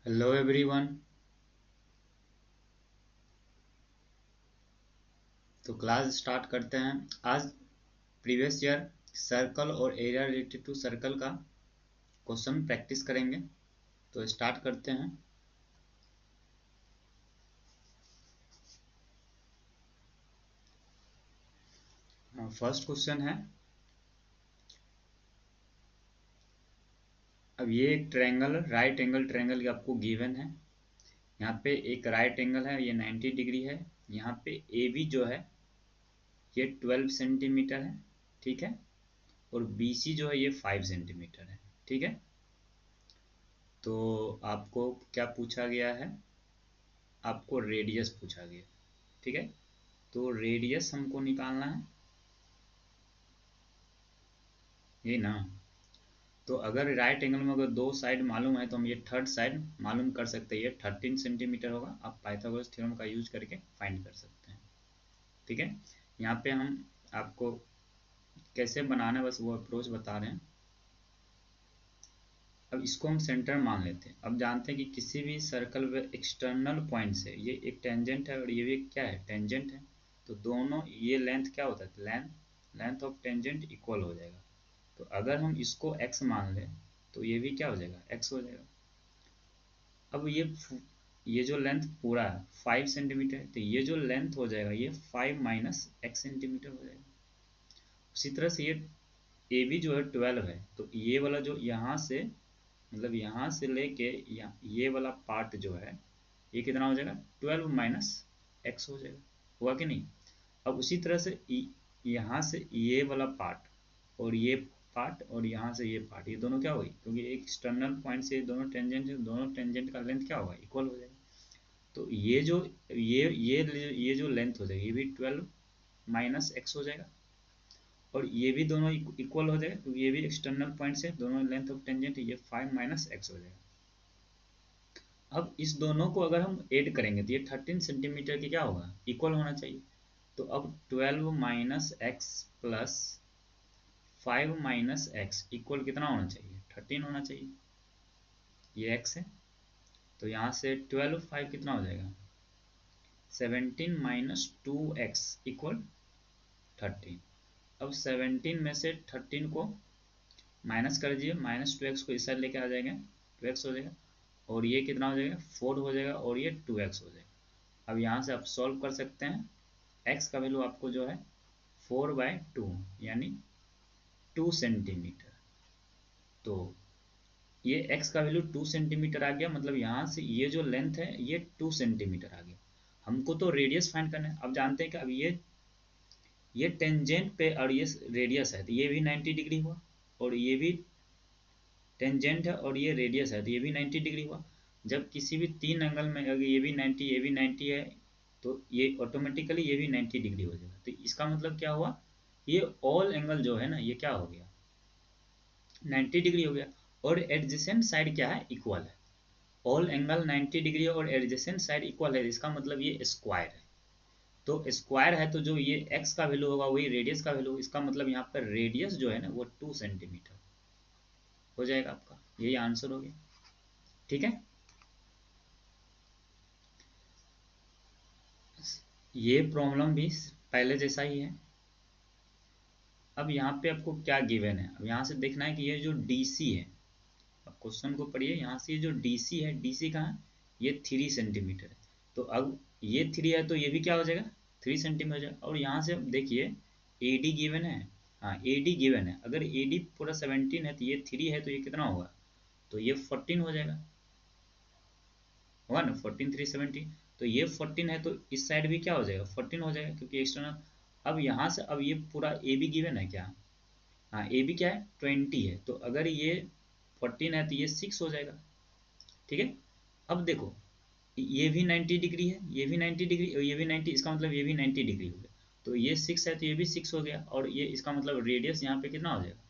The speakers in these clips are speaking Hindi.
Hello everyone. तो क्लास स्टार्ट करते हैं। आज प्रीवियस ईयर सर्कल और एरिया रिलेटेड टू सर्कल का क्वेश्चन प्रैक्टिस करेंगे। तो स्टार्ट करते हैं। फर्स्ट क्वेश्चन है, अब ये एक ट्रायंगल राइट एंगल ट्रायंगल आपको गिवन है। यहाँ पे एक राइट एंगल है, ये 90 डिग्री है। यहाँ पे ए बी जो है ये 12 सेंटीमीटर है, ठीक है। और बी सी जो है ये 5 सेंटीमीटर है, ठीक है। तो आपको क्या पूछा गया है, आपको रेडियस पूछा गया, ठीक है। तो रेडियस हमको निकालना है, ये ना। तो अगर राइट एंगल में अगर दो साइड मालूम है तो हम ये थर्ड साइड मालूम कर सकते हैं, ये 13 सेंटीमीटर होगा। आप पाइथागोरस थ्योरम का यूज करके फाइंड कर सकते हैं, ठीक है। यहाँ पे हम आपको कैसे बनाना है बस वो अप्रोच बता रहे हैं। अब इसको हम सेंटर मान लेते हैं। अब जानते हैं कि किसी भी सर्कल में एक्सटर्नल पॉइंट से ये एक टेंजेंट है और ये भी क्या है, टेंजेंट है। तो दोनों ये लेंथ क्या होता है, लेंथ ऑफ टेंजेंट इक्वल हो जाएगा। तो अगर हम इसको x मान लें तो ये भी क्या हो जाएगा, x हो जाएगा। अब ये जो लेंथ पूरा है 5 सेंटीमीटर है, तो ये जो लेंथ हो जाएगा ये 5 माइनस x सेंटीमीटर हो जाएगा। उसी तरह से ये ए बी जो है 12 है, तो ये वाला जो यहाँ से मतलब यहाँ से लेके ये वाला पार्ट जो है ये कितना हो जाएगा, 12 माइनस एक्स हो जाएगा। हुआ कि नहीं। अब उसी तरह से यहाँ से ये वाला पार्ट और ये पार्ट और यहाँ से ये पार्ट, ये दोनों क्या होगी, क्योंकि एक एक्सटर्नल पॉइंट से दोनों टेंजेंट है, दोनों टेंजेंट का लेंथ क्या होगा, इक्वल हो जाएगा। तो ये जो लेंथ हो जाएगी ये भी 12 माइनस एक्स हो जाएगा। और ये भी दोनों इक्वल हो जाएगा क्योंकि ये भी एक्सटर्नल पॉइंट से दोनों लेंथ ऑफ टेंजेंट, ये 5 माइनस एक्स हो जाएगा। अब इस दोनों को अगर हम ऐड करेंगे तो ये 13 सेंटीमीटर की क्या होगा, इक्वल होना चाहिए। तो अब 12 minus x plus 5 minus x equal कितना होना चाहिए, 13 होना चाहिए। ये एक्स है, तो यहाँ से 12 5 कितना हो जाएगा, 17 माइनस 2x इक्वल 13। अब 17 में से 13 को माइनस कर दीजिए, माइनस 2x को इस साइड लेके आ जाएंगे, 2x हो जाएगा। और ये कितना हो जाएगा, 4 हो जाएगा और ये 2x हो जाएगा। अब यहाँ से आप सॉल्व कर सकते हैं। x का वैल्यू आपको जो है 4/2 यानी 2 सेंटीमीटर। तो ये x का वैल्यू 2 सेंटीमीटर आ गया, मतलब यहाँ से ये जो लेंथ है ये 2 सेंटीमीटर आ गया। हमको तो रेडियस फाइंड करना है। अब जानते हैं कि अब ये टेंजेंट पे और ये रेडियस है, तो ये भी 90 डिग्री हुआ। और ये भी टेंजेंट है और ये रेडियस है, तो ये भी 90 डिग्री हुआ। जब किसी भी तीन एंगल में अगर ये भी 90 ये भी 90 है तो ये ऑटोमेटिकली ये भी 90 डिग्री हो जाएगा। तो इसका मतलब क्या हुआ, ये ऑल एंगल जो है ना ये क्या हो गया, 90 डिग्री हो गया। और एडजेसेंट साइड क्या है, इक्वल है। ऑल एंगल 90 डिग्री और एडजेसेंट साइड इक्वल है, इसका मतलब ये स्क्वायर है। तो स्क्वायर है तो जो ये x का वैल्यू होगा वही रेडियस का वैल्यू, इसका मतलब यहाँ पर रेडियस जो है ना वो 2 सेंटीमीटर हो जाएगा। आपका यही आंसर हो गया, ठीक है। ये प्रॉब्लम भी पहले जैसा ही है। अब यहाँ पे आपको क्या गिवन है, अब यहाँ से देखना है कि ये जो DC है, अब क्वेश्चन को पढ़िए। यहाँ से ये जो DC है, DC कहाँ है, ये 3 सेंटीमीटर है। तो अब ये 3 है तो ये भी क्या हो जाएगा, 3 सेंटीमीटर हो जाएगा। और यहाँ से अब देखिए AD गिवन है, हाँ AD गिवन है। अगर AD पूरा 17 है तो ये 3 है तो ये कितना होगा, तो ये 14 हो जाएगा, होगा ना, 14 3 17। तो ये 14 है तो इस साइड भी क्या हो जाएगा, 14 हो जाएगा क्योंकि एक्सटर्नल। अब यहाँ से अब ये पूरा ए बी गिवन है क्या, हाँ ए बी क्या है 20 है, तो अगर ये 14 है तो ये 6 हो जाएगा, ठीक है। अब देखो ये भी 90 डिग्री है, ये भी 90 डिग्री और ये भी 90, इसका मतलब ये भी 90 डिग्री हो गया। तो ये 6 है तो ये भी 6 हो गया। और ये इसका मतलब रेडियस यहाँ पे कितना हो जाएगा,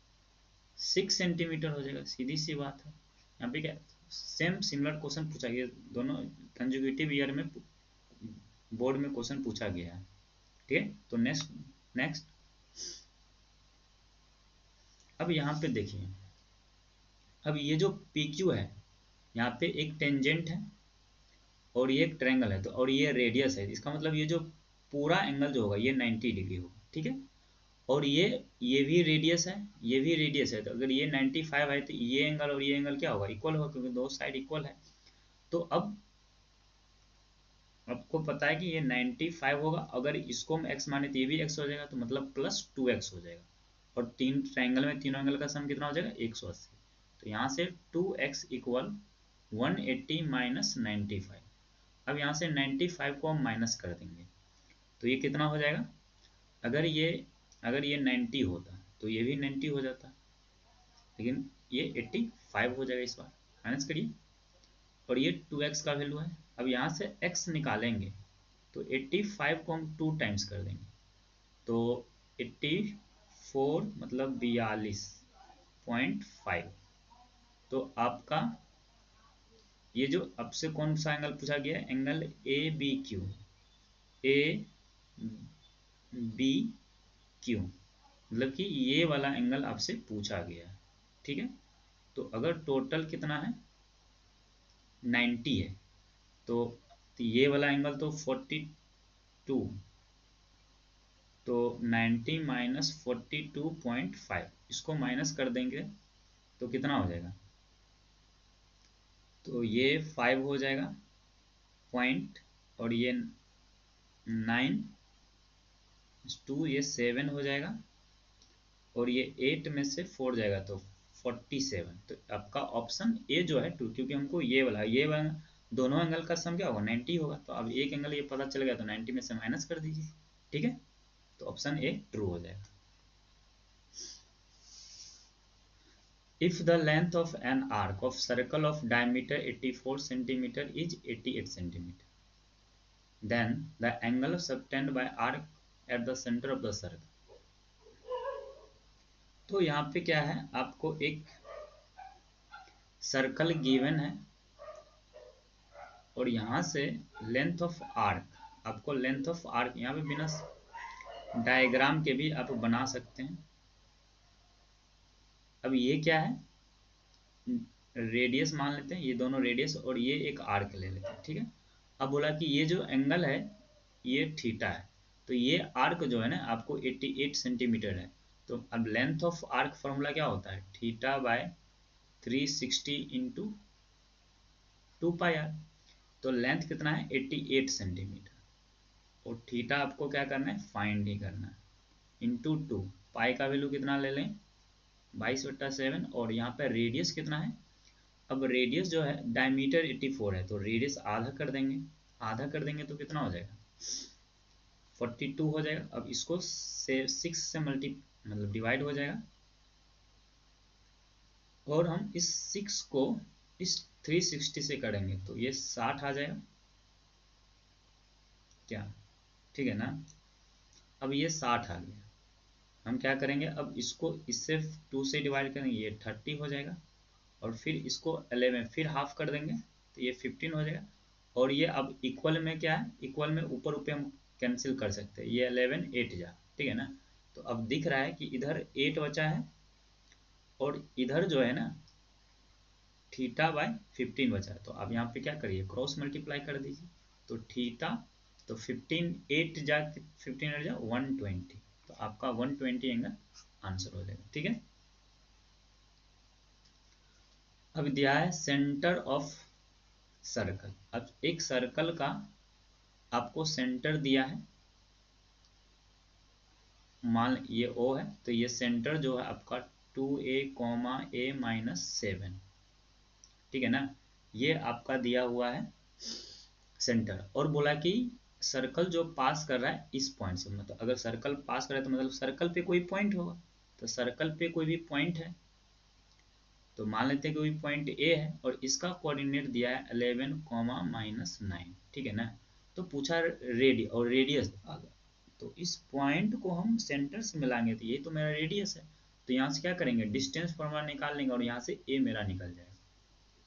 6 सेंटीमीटर हो जाएगा। सीधी सी बात है। यहाँ पे क्या सेम सिमिलर क्वेश्चन पूछा गया, दोनों कंजुगेटिव ईयर में बोर्ड में क्वेश्चन पूछा गया है, ठीक है। तो नेक्स्ट नेक्स्ट अब यहाँ पे देखिए, अब ये जो पी क्यू है यहाँ पे एक टेंजेंट है और ये एक ट्रायंगल है, तो और ये रेडियस है, इसका मतलब ये जो पूरा एंगल जो होगा ये 90 डिग्री होगा, ठीक है। और ये भी रेडियस है, ये भी रेडियस है, तो अगर ये 95 है तो ये एंगल और ये एंगल क्या होगा, इक्वल होगा, क्योंकि दो साइड इक्वल है। तो अब आपको पता है कि ये 95 होगा, अगर इसको हम x माने तो ये भी x हो जाएगा, तो मतलब +2x हो जाएगा। और तीन ट्रायंगल में तीनों एंगल का सम कितना हो जाएगा, 180। तो यहाँ से 2x इक्वल 180 माइनस 95। अब यहाँ से 95 को हम माइनस कर देंगे, तो ये कितना हो जाएगा, अगर ये 90 होता तो ये भी 90 हो जाता, लेकिन ये 85 हो जाएगा, इस बार माइनस करिए। और ये 2x का वैल्यू है, अब यहाँ से x निकालेंगे तो 85 को हम 2 टाइम्स कर देंगे, तो 84 मतलब 42.5। तो आपका ये जो अब से कौन सा एंगल पूछा गया है, angle A B Q, A B Q, मतलब कि ये वाला एंगल आपसे पूछा गया है, ठीक है। तो अगर टोटल कितना है 90 है, तो ये वाला एंगल तो 42, तो 90 माइनस 42.5, इसको माइनस कर देंगे तो कितना हो जाएगा, तो ये 5 हो जाएगा पॉइंट, और ये 9 2, ये 7 हो जाएगा, और ये 8 में से 4 जाएगा तो 47। तो आपका ऑप्शन ए जो है 2, क्योंकि हमको ये वाला दोनों एंगल का सम क्या होगा 90 होगा, तो अब एक एंगल ये पता चल गया तो 90 में से माइनस कर दीजिए, ठीक है। तो ऑप्शन ए ट्रू हो जाएगा। If the length of an arc of circle of diameter 84 centimeter is 88 centimeter, then the angle subtended by arc at the center of the circle। तो यहाँ पे क्या है, आपको एक सर्कल गिवन है और यहाँ से लेंथ ऑफ आर्क, आपको लेंथ ऑफ आर्क यहाँ पे बिना डायग्राम के भी आप बना सकते हैं। अब ये क्या है, रेडियस मान लेते हैं, ये दोनों रेडियस और ये एक आर्क ले लेते हैं, ठीक है। अब बोला कि ये जो एंगल है ये थीटा है, तो ये आर्क जो है ना आपको 88 सेंटीमीटर है। तो अब लेंथ ऑफ आर्क फॉर्मूला क्या होता है, थीटा बाय 360 इंटू 2πr। तो लेंथ कितना है 88 सेंटीमीटर, और थीटा आपको क्या करना है फाइंड ही करना है, इंटू 2, पाई का वैल्यू कितना ले लें 22/7, और यहाँ पर रेडियस कितना है, अब रेडियस जो है डायमीटर 84 है, तो रेडियस आधा कर देंगे, आधा कर देंगे तो कितना हो जाएगा 42 हो जाएगा। अब इसको से 6 से मतलब डिवाइड हो जाएगा, और हम इस 6 को इस 360 से करेंगे तो ये 60 आ जाएगा क्या, ठीक है ना। अब ये 60 आ गया, हम क्या करेंगे, अब इसको इससे 2 से डिवाइड करेंगे, ये 30 हो जाएगा, और फिर इसको 11 फिर हाफ कर देंगे तो ये 15 हो जाएगा। और ये अब इक्वल में क्या है, इक्वल में ऊपर ऊपर हम कैंसिल कर सकते हैं, ये 11 8 जा, ठीक है ना। तो अब दिख रहा है कि इधर 8 बचा है और इधर जो है ना थीटा बाय 15 बचा है, तो अब यहाँ पे क्या करिए क्रॉस मल्टीप्लाई कर दीजिए, तो थीटा तो 15 8 जा 15 8 जा 120, तो आपका 120 एंगल आंसर हो जाएगा, ठीक है। अब दिया है सेंटर ऑफ सर्कल, अब एक सर्कल का आपको सेंटर दिया है, मान ये O है, तो ये सेंटर जो है आपका 2a, a-7, ठीक है ना, ये आपका दिया हुआ है सेंटर। और बोला कि सर्कल जो पास कर रहा है इस पॉइंट से, मतलब अगर सर्कल पास कर रहा है तो मतलब सर्कल पे कोई पॉइंट होगा, तो सर्कल पे कोई भी पॉइंट है, तो मान लेते हैं कि कोई पॉइंट ए है और इसका कोऑर्डिनेट दिया है 11, -9, ठीक है ना। तो पूछा और रेडियस आ गया, तो इस पॉइंट को हम सेंटर से मिलाएंगे, तो ये तो मेरा रेडियस है, तो यहाँ से क्या करेंगे डिस्टेंस फॉर्मूला निकाल लेंगे, और यहाँ से ए मेरा निकल जाएगा,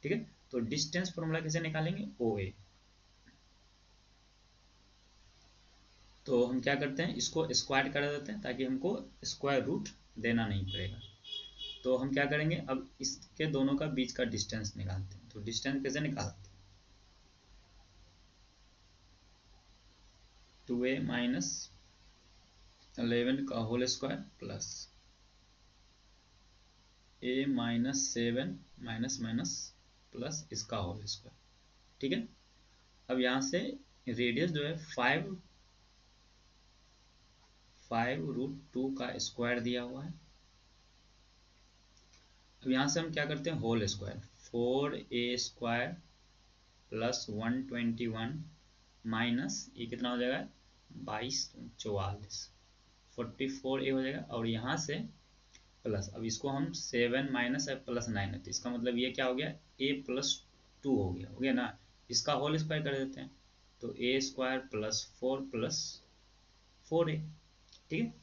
ठीक है। तो डिस्टेंस फॉर्मूला कैसे निकालेंगे, ओ ए। तो हम क्या करते हैं इसको स्क्वायर कर देते हैं ताकि हमको स्क्वायर रूट देना नहीं पड़ेगा। तो हम क्या करेंगे, अब इसके दोनों का बीच का डिस्टेंस निकालते हैं, तो डिस्टेंस कैसे निकालते? 2a माइनस 11 का whole square plus a minus 7 minus minus plus इसका होल स्क्वायर। ठीक है, अब यहाँ से रेडियस जो है 5√2 का स्क्वायर दिया हुआ है। अब यहाँ से हम क्या करते हैं, whole square, 4a² plus 121 minus ये कितना हो जाएगा 2244 44a हो जाएगा। और यहाँ से प्लस, अब इसको हम 7 माइनस प्लस 9 है, तो इसका मतलब ये क्या हो गया a+2 हो गया ना। इसका होल स्क्वायर कर देते हैं, तो a² प्लस 4 प्लस 4a। ठीक है,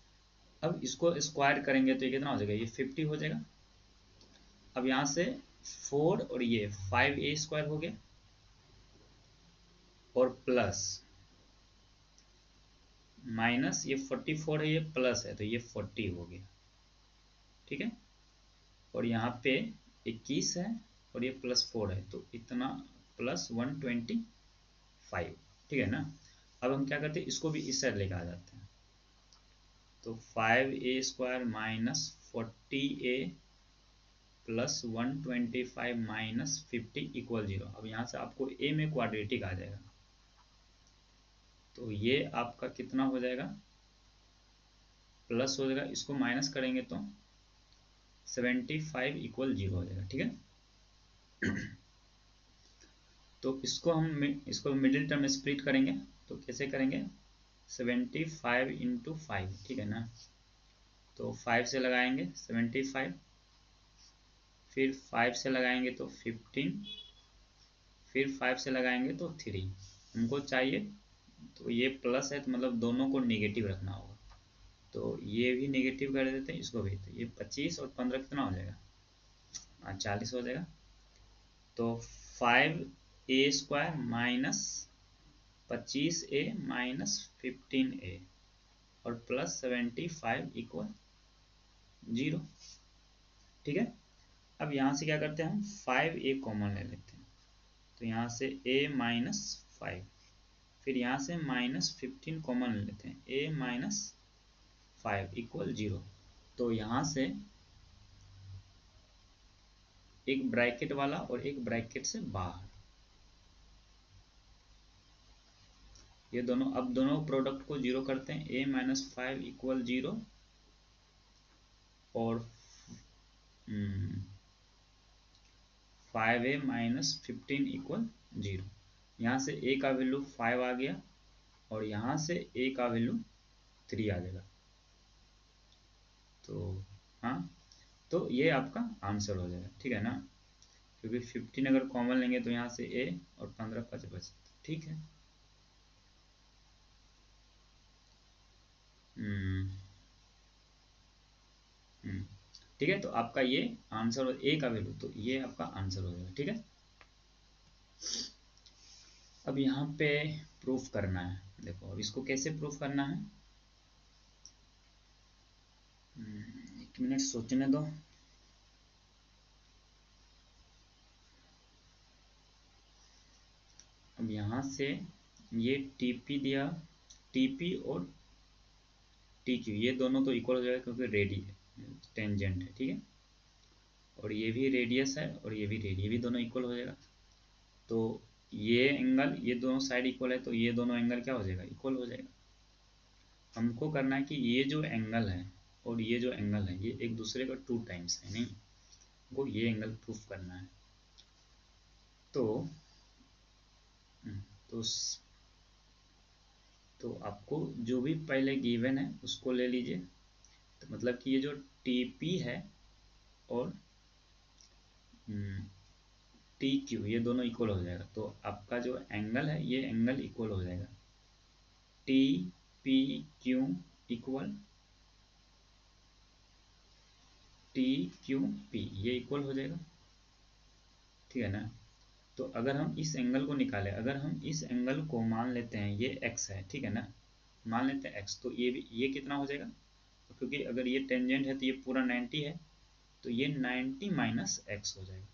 अब इसको स्क्वायर करेंगे तो ये कितना हो जाएगा, ये 50 हो जाएगा। अब यहाँ से 4 और ये 5a² हो गया और प्लस माइनस ये 44 है, ये प्लस है तो ये 40 हो गया। ठीक है, और यहाँ पे 21 है और ये प्लस 4 है तो इतना प्लस 125। ठीक है ना। अब हम क्या करते हैं, इसको भी इस साइड लेकर आ जाते हैं, तो 5a² minus 40a plus 125 minus 50 equal 0। अब यहाँ से आपको a में क्वाड्रेटिक आ जाएगा, तो ये आपका कितना हो जाएगा, प्लस हो जाएगा, इसको माइनस करेंगे तो 75 इक्वल 0 हो जाएगा। ठीक है, तो इसको मिडिल टर्म में स्प्लिट करेंगे, तो कैसे करेंगे, 75 इंटू 5। ठीक है ना, तो 5 से लगाएंगे 75, फिर 5 से लगाएंगे तो 15, फिर 5 से लगाएंगे तो 3। हमको चाहिए, तो ये प्लस है तो मतलब दोनों को नेगेटिव रखना होगा, तो ये भी नेगेटिव कर देते हैं, इसको भी। तो ये 25 और 15 कितना हो जाएगा, 40 हो जाएगा। तो 5a² minus 25a minus 15a और प्लस 75 इक्वल 0। ठीक है, अब यहाँ से क्या करते हैं, हम 5a कॉमन ले लेते हैं, तो यहाँ से a माइनस 5, फिर यहाँ से माइनस 15 कॉमन ले लेते हैं, a माइनस 5 इक्वल 0। तो यहाँ से एक ब्रैकेट वाला और एक ब्रैकेट से बाहर, ये दोनों, अब दोनों प्रोडक्ट को 0 करते हैं, a माइनस 5 इक्वल 0 और 5a माइनस 15 इक्वल 0। यहाँ से a का वैल्यू 5 आ गया और यहाँ से a का वैल्यू 3 आ जाएगा। तो हाँ, तो ये आपका आंसर हो जाएगा। ठीक है ना, क्योंकि 15 अगर कॉमन लेंगे तो यहाँ से a और 15 बच। ठीक है, ठीक है, तो आपका ये आंसर, a का वैल्यू, तो ये आपका आंसर हो जाएगा। ठीक है, अब यहाँ पे प्रूफ करना है। देखो अब इसको कैसे प्रूफ करना है, 1 मिनट सोचने दो। अब यहाँ से ये TP दिया, TP और TQ ये दोनों तो इक्वल हो जाएगा क्योंकि रेडियस टेंजेंट है। ठीक है, और ये भी रेडियस है और ये भी रेडियस, ये भी दोनों इक्वल हो जाएगा। तो ये एंगल, ये दोनों साइड इक्वल है तो ये दोनों एंगल क्या हो जाएगा, इक्वल हो जाएगा। हमको करना है कि ये जो एंगल है और ये जो एंगल है ये एक दूसरे का 2 टाइम्स है, नहीं वो ये एंगल प्रूफ करना है। तो तो तो आपको जो भी पहले गिवन है उसको ले लीजिए, तो मतलब कि ये जो TP है और TQ ये दोनों इक्वल हो जाएगा, तो आपका जो एंगल है ये एंगल इक्वल हो जाएगा, TPQ इक्वल TQP ये इक्वल हो जाएगा। ठीक है ना, तो अगर हम इस एंगल को निकालें, अगर हम इस एंगल को मान लेते हैं ये x है, ठीक है ना, मान लेते हैं x, तो ये भी, ये कितना हो जाएगा, तो क्योंकि अगर ये टेंजेंट है तो ये पूरा 90 है, तो ये 90 माइनस x हो जाएगा।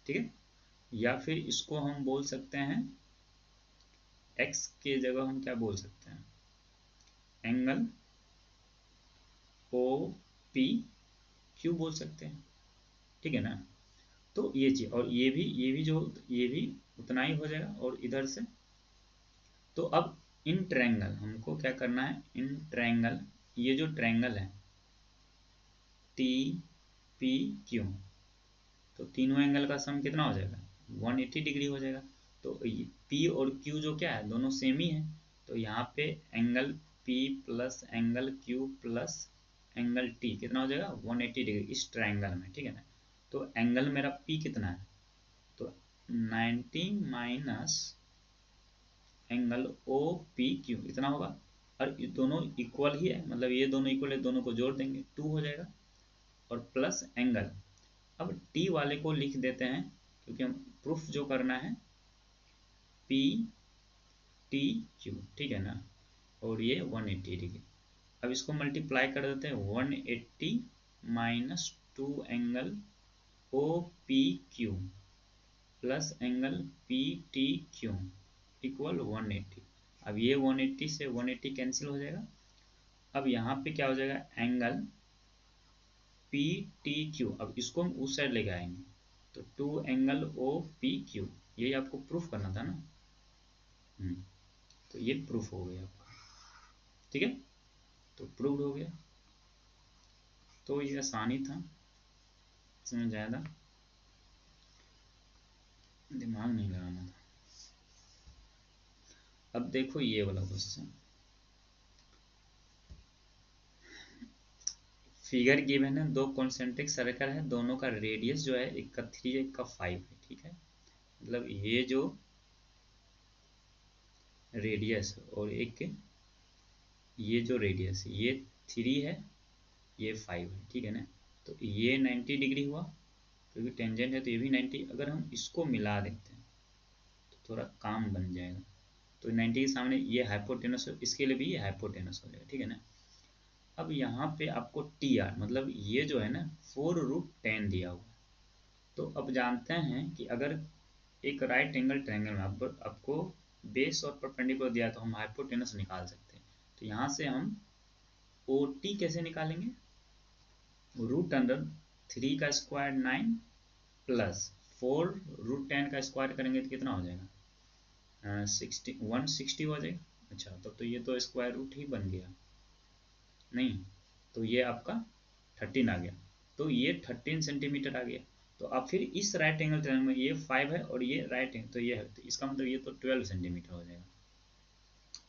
ठीक है। या फिर इसको हम बोल सकते हैं x के जगह हम क्या बोल सकते हैं, एंगल ओ पी क्यू बोल सकते हैं, ठीक है ना। तो ये चीज, और ये भी उतना ही हो जाएगा। और इधर से तो अब इन ट्रायंगल हमको क्या करना है, इन ट्रायंगल, ये जो ट्रायंगल है टी पी क्यू, तो तीनों एंगल का सम कितना हो जाएगा, 180 डिग्री हो जाएगा। तो P और Q जो क्या है, दोनों सेम ही है। तो यहाँ पे angle P plus angle Q plus angle T कितना हो जाएगा, 180 डिग्री इस ट्रायंगल में, ठीक है ना। तो एंगल मेरा P कितना है, तो 90 minus angle O P Q इतना होगा। और ये दोनों इक्वल ही है, मतलब ये दोनों इक्वल है, दोनों को जोड़ देंगे 2 हो जाएगा। और प्लस एंगल, अब टी वाले को लिख देते हैं क्योंकि हम प्रूफ जो करना है पी टी क्यू, ठीक है ना। और ये 180 डिग्री, अब इसको मल्टीप्लाई कर देते हैं, 180 minus 2 angle O P Q plus angle P T Q equal 180। अब ये 180 से 180 कैंसिल हो जाएगा। अब यहाँ पे क्या हो जाएगा, एंगल पी टी क्यू, अब इसको हम उस साइड लेके आएंगे, तो 2 एंगल ओ पी क्यू, यही आपको प्रूफ करना था ना। तो ये प्रूफ हो गया आपका, ठीक है। तो प्रूफ हो गया, तो ये आसानी था, इसमें ज़्यादा दिमाग नहीं लगाना था। अब देखो ये वाला क्वेश्चन, फिगर गिवन है, दो कॉन्सेंट्रिक सर्कल है, दोनों का रेडियस जो है एक का 3 एक का 5 है, ठीक है। मतलब ये जो रेडियस और एक ये जो रेडियस, ये 3 है ये 5 है, ठीक है ना। तो ये 90 डिग्री हुआ क्योंकि टेंजेंट है, तो ये भी 90। अगर हम इसको मिला देते हैं तो थोड़ा काम बन जाएगा। तो 90 के सामने ये हाइपोटेनस, इसके लिए भी ये हाइपोटेनस हो जाएगा, ठीक है ना। अब यहाँ पे आपको टी आर, मतलब ये जो है ना 4√10 दिया हुआ है। तो अब जानते हैं कि अगर एक राइट एंगल ट्रायंगल में आपको बेस और परपेंडिकुलर दिया तो हम हाइपोटेनस निकाल सकते हैं। तो यहाँ से हम ओ टी कैसे निकालेंगे, √3 का स्क्वायर 9 प्लस 4√10 का स्क्वायर करेंगे तो कितना हो जाएगा, 160 हो जाएगा। अच्छा, तब तो ये तो स्क्वायर रूट ही बन गया, नहीं तो ये आपका 13 आ गया, तो ये 13 सेंटीमीटर आ गया। तो अब फिर इस राइट एंगल ट्रायंगल में ये 5 है और ये राइट है, तो ये है, तो इसका मतलब ये तो 12 सेंटीमीटर हो जाएगा।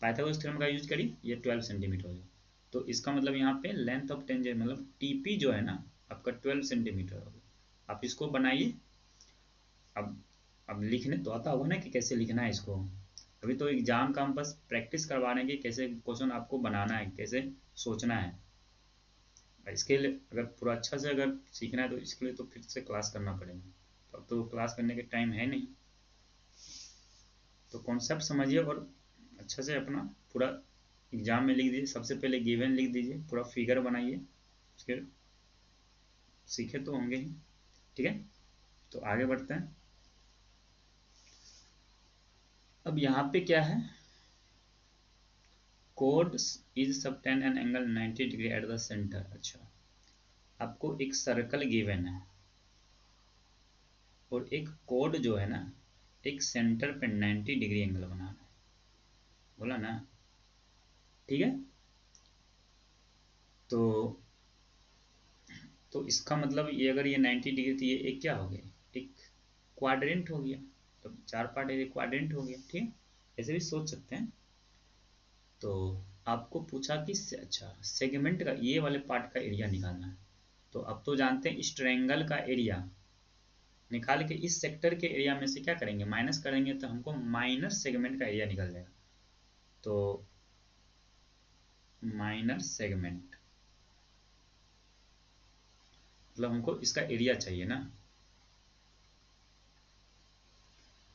पाइथागोरस थ्योरम का यूज करिए, ये 12 सेंटीमीटर हो जाएगा। तो इसका मतलब यहाँ पे लेंथ ऑफ टेंजेंट मतलब टीपी जो है ना आपका 12 सेंटीमीटर हो गया। आप इसको बनाइए। अब अब लिखने तो आता होगा ना कि कैसे लिखना है इसको, अभी तो एग्जाम का हम बस प्रैक्टिस करवा रहे हैं कि कैसे क्वेश्चन आपको बनाना है, कैसे सोचना है। इसके लिए अगर पूरा अच्छा से अगर सीखना है तो इसके लिए तो फिर से क्लास करना पड़ेगा, तो अब तो क्लास करने के टाइम है नहीं। तो कॉन्सेप्ट समझिए और अच्छे से अपना पूरा एग्जाम में लिख दीजिए। सबसे पहले गिवन लिख दीजिए, पूरा फिगर बनाइए, उसके सीखे तो होंगे ही, ठीक है। तो आगे बढ़ते हैं। अब यहाँ पे क्या है, code is subtend an angle 90 degree at the centre. अच्छा, आपको एक सर्कल गिवन है और एक कोड जो है ना एक सेंटर पे 90 डिग्री एंगल बनाना है, बोला ना, ठीक है। तो इसका मतलब ये अगर ये 90 डिग्री तो ये एक क्या हो गया, एक क्वाड्रेंट हो गया। तो 4 पार्ट है, क्वाड्रेंट हो गया, ठीक है। ऐसे भी सोच सकते हैं। तो आपको पूछा कि अच्छा सेगमेंट का ये वाले पार्ट का एरिया निकालना है। तो अब तो जानते हैं इस ट्रायंगल का एरिया निकाल के इस सेक्टर के एरिया में से क्या करेंगे, माइनस करेंगे, तो हमको माइनस सेगमेंट का एरिया निकल जाएगा। तो माइनर सेगमेंट मतलब हमको इसका एरिया चाहिए ना।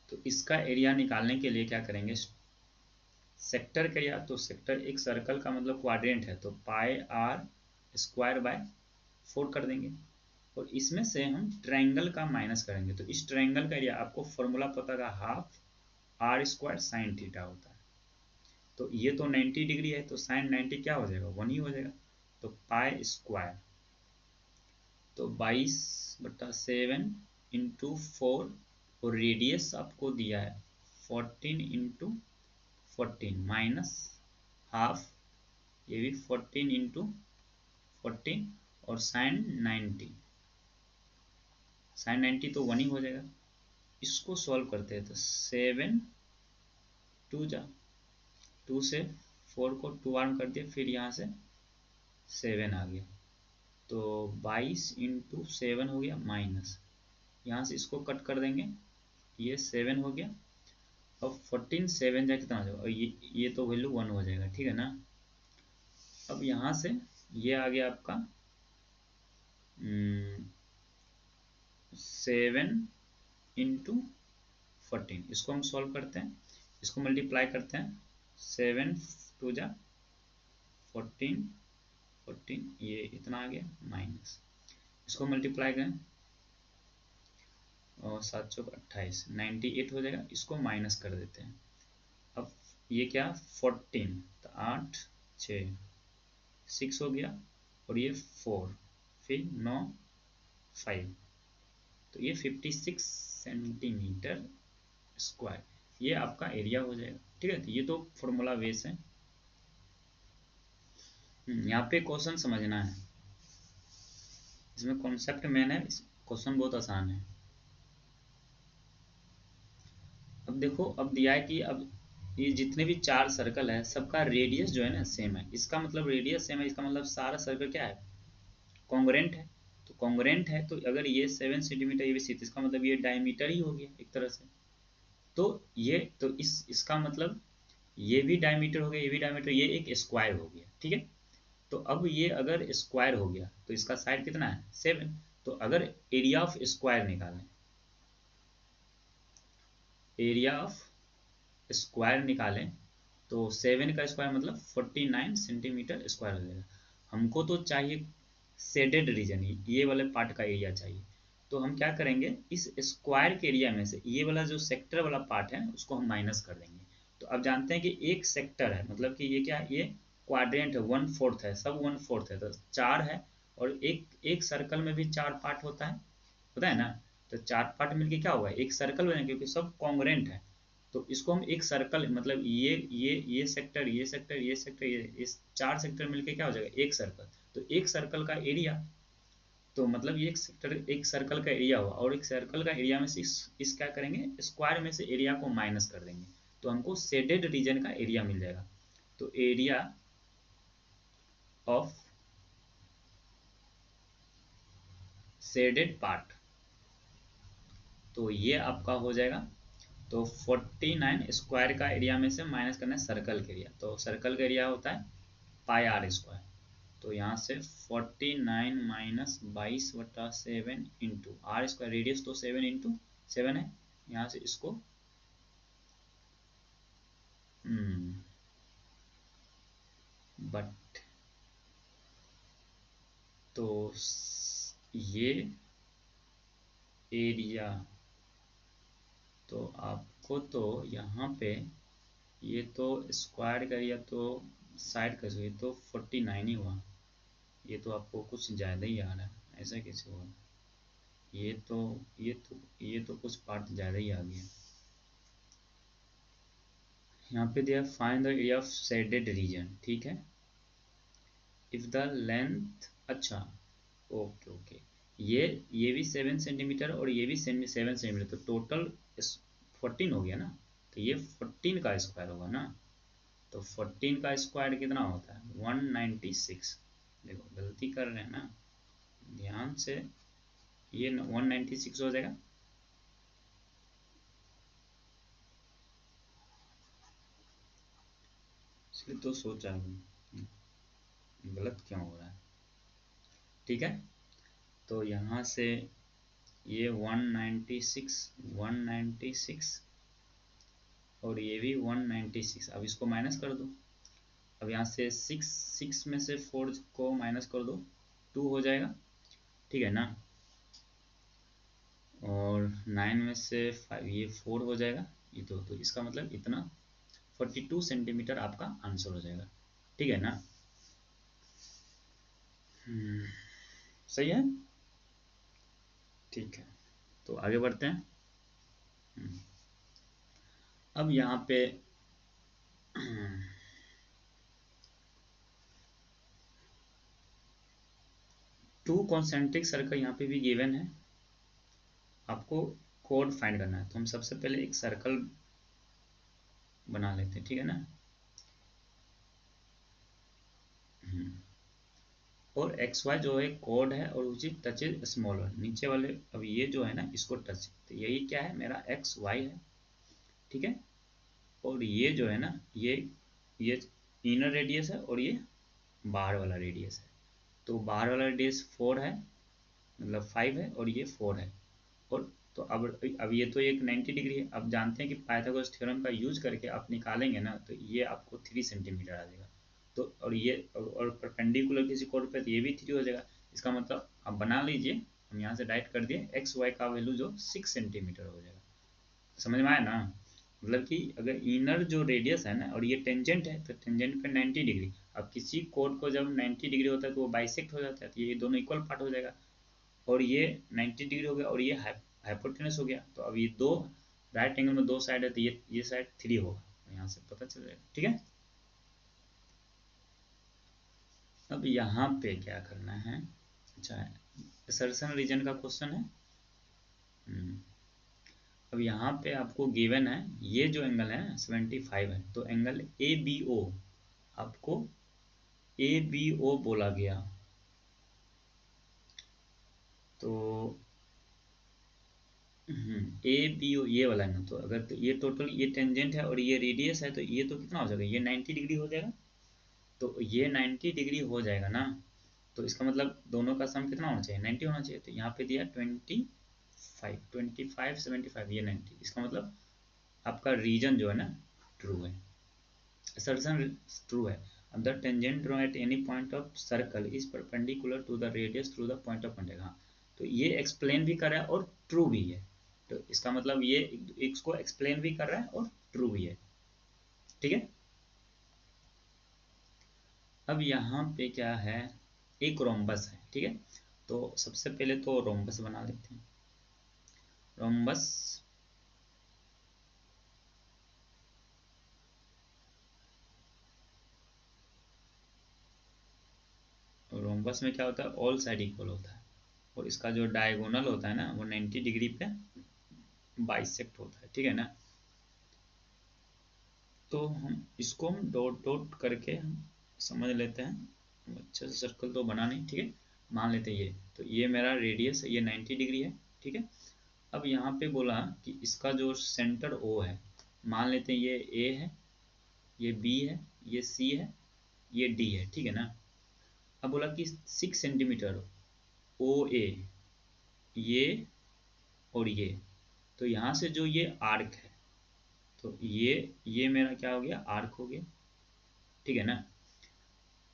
तो इसका एरिया निकालने के लिए क्या करेंगे, सेक्टर का एरिया, तो सेक्टर एक सर्कल का मतलब क्वाड्रेंट है, तो पाई आर स्क्वायर बाय 4 कर देंगे। और इसमें से हम ट्रायंगल का माइनस करेंगे। तो इस ट्रायंगल का एरिया आपको फॉर्मूला पता था, half r square sine theta होता है। तो ये तो 90 डिग्री है, तो साइन 90 क्या हो जाएगा, 1 ही हो जाएगा। तो पाई स्क्वायर, तो 22/7 इंटू 4, और रेडियस आपको दिया है 14 इंटू 14 माइनस हाफ, ये भी 14 इंटू 14, और साइन 90, साइन 90 तो 1 ही हो जाएगा। इसको सॉल्व करते हैं, तो 7 2 जा 2 से 4 को 2 आर्म कर दिया, फिर यहाँ से 7 आ गया, तो 22 इंटू 7 हो गया माइनस, यहाँ से इसको कट कर देंगे, ये 7 हो गया। अब 14 7 जा कितना हो जाएगा, और ये तो वैल्यू 1 हो जाएगा, ठीक है ना। अब यहाँ से ये आ गया आपका 7 इंटू 14, इसको हम सॉल्व करते हैं, इसको मल्टीप्लाई करते हैं, 7 2 जा 14 14, ये इतना आ गया माइनस, इसको मल्टीप्लाई करें और 7 चौक 28, 98 हो जाएगा, इसको माइनस कर देते हैं। अब ये क्या 14, तो 8 6 6 हो गया, और ये 4, फिर 9 5, तो ये 56 सेंटीमीटर स्क्वायर, ये आपका एरिया हो जाएगा, ठीक है। तो ये तो फॉर्मूला बेस है। यहाँ पे क्वेश्चन समझना है, इसमें कॉन्सेप्ट मेन है, क्वेश्चन बहुत आसान है। अब देखो, अब दिया है कि अब ये जितने भी 4 सर्कल है सबका रेडियस जो है ना सेम है, इसका मतलब रेडियस सेम है, इसका मतलब सारा सर्कल क्या है, कॉन्ग्रेंट है। तो कॉन्ग्रेंट है, तो अगर ये 7 सेंटीमीटर, ये भी 6, इसका मतलब ये डायमीटर ही हो गया एक तरह से। तो ये तो इसका मतलब ये भी डायमीटर हो गया, ये भी डायमीटर, ये एक स्क्वायर हो गया, ठीक है। तो अब ये अगर स्क्वायर हो गया तो इसका साइड कितना है 7, तो अगर एरिया ऑफ स्क्वायर निकालें, एरिया ऑफ स्क्वायर निकालें, तो 7 का स्क्वायर मतलब 49 सेंटीमीटर स्क्वायर हो जाएगा। हमको तो चाहिए शेडेड रीजन, ये वाले पार्ट का एरिया चाहिए। तो हम क्या करेंगे, इस स्क्वायर के एरिया में से ये वाला जो सेक्टर वाला पार्ट है उसको हम माइनस कर देंगे। तो अब जानते हैं कि एक सेक्टर है, मतलब कि ये क्या है, ये क्वाड्रेंट है, 1/4 है, सब 1/4 है, तो 4 है, और एक एक सर्कल में भी 4 पार्ट होता है, पता है ना। तो 4 पार्ट मिलके क्या होगा, एक सर्कल बनेगा, क्योंकि सब कॉन्ग्रेंट है। तो इसको हम एक सर्कल, मतलब ये सेक्टर, ये सेक्टर, ये सेक्टर, ये इस 4 सेक्टर मिलके क्या हो जाएगा, एक सर्कल। तो एक सर्कल का एरिया, तो मतलब ये एक सेक्टर, एक सर्कल का एरिया हुआ, और एक सर्कल का एरिया में से इस क्या करेंगे, स्क्वायर में से एरिया को माइनस कर देंगे, तो हमको शेडेड रीजन का एरिया मिल जाएगा। तो एरिया ऑफ शेडेड पार्ट, तो ये आपका हो जाएगा। तो 49 स्क्वायर का एरिया में से माइनस करना है सर्कल के एरिया, तो सर्कल का एरिया होता है पाई आर स्क्वायर। तो यहाँ से 49 minus 22/7 into r square, radius तो 7 इंटू 7 है, यहाँ से इसको बट, तो ये एरिया, तो आपको तो यहाँ पे ये तो स्क्वायर का एरिया तो साइड का, ये तो 49 ही हुआ, ये तो आपको कुछ ज़्यादा ही आ रहा है, ऐसा कैसे हुआ, ये तो कुछ पार्ट ज़्यादा ही आ गया। यहाँ पे दिया find the area of shaded region, ठीक है। इफ द लेंथ, अच्छा, ओके ओके, ये भी 7 सेंटीमीटर और ये भी 7 सेंटीमीटर, तो टोटल 14 हो गया ना। तो ये 14 का स्क्वायर होगा ना, तो 14 का स्क्वायर कितना होता है 196। देखो गलती कर रहे हैं ना, ध्यान से, ये 196 हो जाएगा। इसलिए तो सोचा गलत क्यों हो रहा है, ठीक है। तो यहाँ से ये 196 और ये भी 196, अब इसको माइनस कर दो। अब यहाँ से 6 में से 4 को माइनस कर दो, 2 हो जाएगा, ठीक है ना। और 9 में से 5, ये 4 हो जाएगा, ये तो इसका मतलब इतना 42 सेंटीमीटर आपका आंसर हो जाएगा। ठीक है ना? सही है। ठीक है, तो आगे बढ़ते हैं। अब यहाँ पे टू कॉन्सेंट्रिक सर्कल यहाँ पे भी गिवन है, आपको कोड फाइंड करना है। तो हम सबसे पहले एक सर्कल बना लेते हैं, ठीक है ना? और एक्स वाई जो है कोड है, और उसी टच स्मॉलर नीचे वाले, अब ये जो है ना इसको टच, तो यही क्या है, मेरा एक्स वाई है। ठीक है, और ये जो है ना ये इनर रेडियस है, और ये बाहर वाला रेडियस है। तो बाहर वाला रेडियस 4 है, मतलब 5 है, और ये 4 है। और तो अब ये तो एक 90 डिग्री है। अब जानते हैं कि पाइथागोरस थ्योरम का यूज करके आप निकालेंगे ना, तो ये आपको 3 सेंटीमीटर आ जाएगा। तो और ये और परपेंडिकुलर किसी कोड पे, तो ये भी 3 हो जाएगा। इसका मतलब आप बना लीजिए, हम यहाँ से डाइट कर दिए एक्स वाई का वैल्यू जो 6 सेंटीमीटर हो जाएगा। समझ में आया ना? मतलब कि अगर इनर जो रेडियस है ना, और ये टेंजेंट है, तो टेंजेंट पे 90 डिग्री। अब किसी कोड को जब 90 डिग्री होता है तो वो बाइसेक्ट हो जाता है, तो ये दोनों इक्वल पार्ट हो जाएगा। और ये 90 डिग्री हो गया, और ये हाइपोटेनस हो गया। तो अब ये दो राइट एंगल में दो साइड है, तो ये साइड 3 होगा, यहाँ से पता चल जाएगा। ठीक है, अब यहाँ पे क्या करना है? अच्छा, असर्शन रीजन का क्वेश्चन है। हम्म, अब यहाँ पे आपको गिवन है ये जो एंगल है 75 है, तो एंगल ए बी ओ, आपको ए बी ओ बोला गया। तो ए बी ओ ये वाला है ना, तो अगर तो ये टोटल ये टेंजेंट है और ये रेडियस है, तो ये तो कितना हो जाएगा, ये 90 डिग्री हो जाएगा। तो ये 90 डिग्री हो जाएगा ना, तो इसका मतलब दोनों का सम कितना होना चाहिए, 90 होना चाहिए। तो यहाँ पे दिया 25 75 ये 90, इसका मतलब आपका रीजन जो है ना ट्रू है, assertion ट्रू है। अब the tangent draw at any point of circle is perpendicular to the radius through the point of contact. हाँ, तो ये एक्सप्लेन भी कर रहा है और ट्रू भी है। तो इसका मतलब ये इसको एक्सप्लेन भी कर रहा है और ट्रू भी है। ठीक है, अब यहाँ पे क्या है, एक रोम्बस है। ठीक है, तो सबसे पहले तो रोम्बस बना लेते हैं। रोम्बस, रोम्बस में क्या होता है, ऑल साइड इक्वल होता है, और इसका जो डायगोनल होता है ना वो 90 डिग्री पे बाइसेक्ट होता है। ठीक है ना? तो हम इसको हम डॉट डॉट करके हम समझ लेते हैं। अच्छे से सर्कल तो बना नहीं, ठीक है, मान लेते हैं ये, तो ये मेरा रेडियस है, ये 90 डिग्री है। ठीक है, अब यहाँ पे बोला कि इसका जो सेंटर ओ है, मान लेते हैं ये ए है, ये बी है, ये सी है, ये डी है। ठीक है ना? अब बोला कि 6 सेंटीमीटर ओ ए, ये और ये, तो यहाँ से जो ये आर्क है, तो ये मेरा क्या हो गया, आर्क हो गया। ठीक है ना?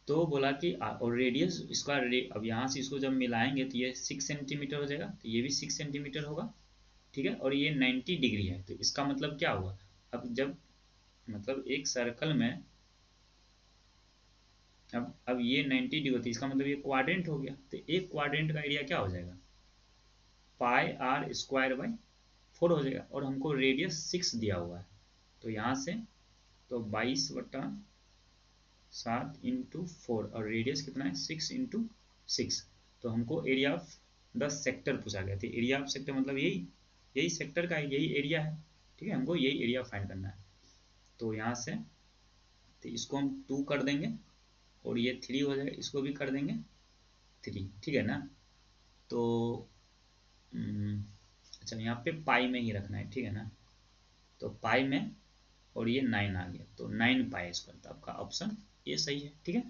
तो बोला कि और रेडियस इसका अब यहाँ से इसको जब मिलाएंगे तो ये 6 सेंटीमीटर हो जाएगा, तो ये भी 6 सेंटीमीटर होगा। ठीक है, और ये 90 डिग्री है, तो इसका मतलब क्या हुआ, अब जब मतलब एक सर्कल में, अब ये 90 डिग्री होती है, इसका मतलब ये क्वाड्रेंट हो गया। तो एक क्वाड्रेंट का एरिया क्या हो जाएगा, पाई आर स्क्वायर बाई 4 हो जाएगा, और हमको रेडियस 6 दिया हुआ है। तो यहाँ से तो 22/7 × 4, और रेडियस कितना है, 6 × 6। तो हमको एरिया ऑफ द सेक्टर पूछा गया था। एरिया ऑफ सेक्टर मतलब यही यही सेक्टर का यही एरिया है। ठीक है, हमको यही एरिया फाइंड करना है। तो यहाँ से तो इसको हम 2 कर देंगे, और ये 3 हो जाएगा, इसको भी कर देंगे 3। ठीक है ना? तो अच्छा, यहाँ पे पाई में ही रखना है। ठीक है ना? तो पाई में, और ये 9 आ गया, तो 9 पाई स्क्वायर, तो आपका ऑप्शन ये सही है। ठीक है,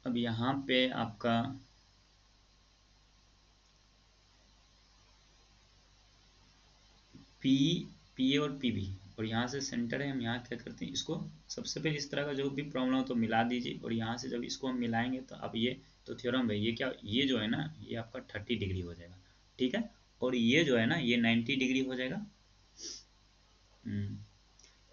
अब यहाँ पे आपका पी, पी और पी बी, और यहाँ से सेंटर है, हम यहाँ क्या करते हैं, इसको सबसे पहले इस तरह का जो भी प्रॉब्लम हो तो मिला दीजिए, और यहाँ से जब इसको हम मिलाएंगे तो अब ये तो थ्योरम है, ये क्या, ये जो है ना ये आपका 30 डिग्री हो जाएगा, ठीक है, और ये जो है ना ये 90 डिग्री हो जाएगा।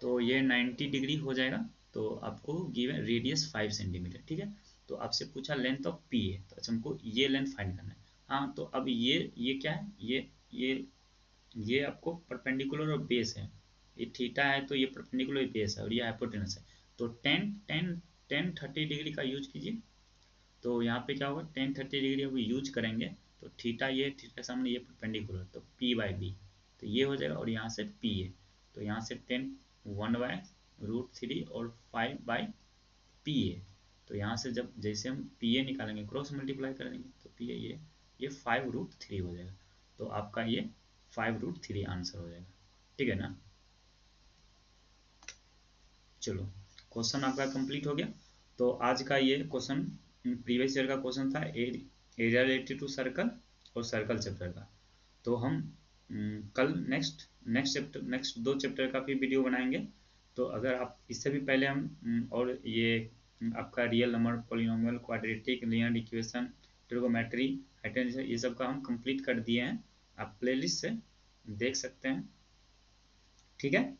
तो ये 90 डिग्री हो जाएगा। तो आपको गिवन रेडियस 5 सेंटीमीटर, ठीक है। तो आपसे पूछा लेंथ ऑफ पी है, तो अच्छा हमको ये लेंथ फाइंड करना है। हाँ, तो अब ये क्या है, ये आपको परपेंडिकुलर और बेस है, ये थीटा है तो ये परपेंडिकुलर बेस है और ये हाइपोटेनस है। तो टेन 30 डिग्री का यूज कीजिए। तो यहाँ पे क्या होगा, 10 30 डिग्री अब यूज करेंगे तो थीटा, ये थीटा सामने ये परपेंडिकुलर, तो पी बाई बी, तो ये हो जाएगा, और यहाँ से पी है, तो यहाँ से 10 1/√3 और 5/पी ए। तो यहाँ से जब जैसे हम पी ए निकालेंगे क्रॉस मल्टीप्लाई कर देंगे तो पी ए ये 5√3 हो जाएगा। तो आपका ये 5√3 आंसर हो जाएगा, ठीक है ना। चलो, क्वेश्चन आपका कंप्लीट हो गया। तो आज का ये क्वेश्चन प्रीवियस ईयर का क्वेश्चन था, एरिया रिलेटेड टू सर्कल और सर्कल चैप्टर का। तो हम कल नेक्स्ट 2 चैप्टर का भी वीडियो बनाएंगे। तो अगर आप इससे भी पहले हम और ये आपका real number, polynomial, quadratic, linear equation, trigonometry, high tension, ये सब का हम कंप्लीट कर दिए हैं, आप प्लेलिस्ट से देख सकते हैं, ठीक है।